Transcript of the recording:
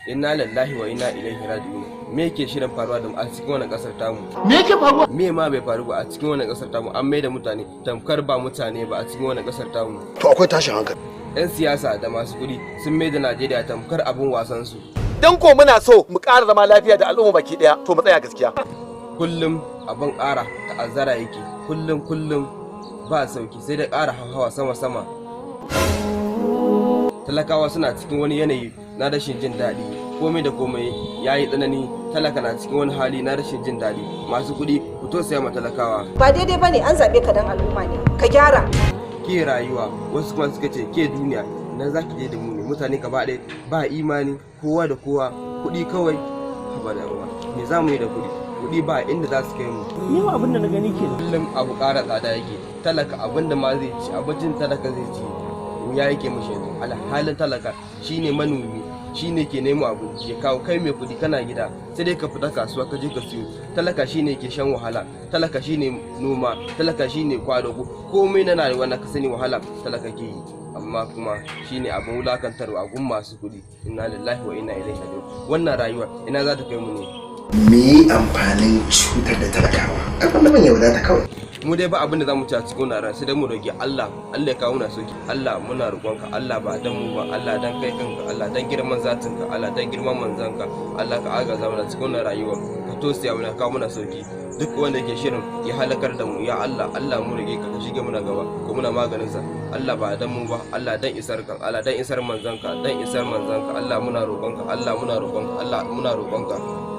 Inna lillahi wa inna ilaihi raji'un. Me yake shirin faruwa da mu a cikin wannan kasar tamu? Me yake faruwa? Me ma bai faru ba a cikin wannan kasar tamu? An maida mutane tamkar ba mutane ba a cikin wannan kasar tamu. To akwai tashin hankali. 'Yan siyasa da masu kuɗi sun maida Najeriya tamkar abin wasan su. Dan ko muna so mu ƙara zama lafiya da al'umma baki daya, to mu tsaya gaskiya. Kullum abin ƙara ta'azzara yake. Kullum ba sauki sai da ƙara hawa sama. Talakawa suna cikin wani yanayi na rashin jin daɗi. Komai da komai ya yi tsanani, talaka na cikin wani hali na rashin jin daɗi. Masu kuɗi ku tausaya ma talakawa. Ba daidai bane, an zaɓe ka dan al'umma ne, ka gyara. Ke rayuwa, wasu kuma suka ce ke duniya, na za ki je da mu ne, mutane gaba ɗaya ba imani, kowa da kowa, kuɗi kawai. Haba da ruwa, me za mu yi da kuɗi? Kuɗi ba inda za su kai mu. Ni ma abin da na gani ke. Kullum abu ƙara tsada yake, talaka abin da ma zai ci, abincin talaka zai ci. Ya yake mashi yanzu, alhalin talaka shine manomi, shine ke nemo abinci ya kawo. Kai mai kuɗi kana gida sai dai ka fita kasuwa ka je ka siyo. Talaka shine ke shan wahala, talaka shine noma, talaka shine kwadago, komai na rayuwa na ka sani wahala talaka ke yi. Amma kuma shine abin wulakantarwa a gun masu kuɗi. Inna lillahi wa inna ilaihi raji'un. Wannan rayuwa ina za ta kai mu ne? Me amfanin cutar da talakawa? Abin da ban yauda ta kawai. Mu dai ba abin da zamu ci a cikin wannan sai dai mu roki Allah ya kawo muna sauki. Allah muna roƙonka, Allah ba dan mu ba, Allah dan kai kanka, Allah dan girman zatinka, Allah dan girman manzanka, Allah ka agaza mana cikin wannan rayuwa, ka tosaya mana, kawo muna sauki. Duk wanda yake shirin ya halakar da mu, ya Allah mu roke ka shige muna gaba ko muna maganin sa. Allah ba dan mu ba, Allah dan isar kan, Allah dan isar manzanka, Allah muna roƙonka, Allah muna roƙonka.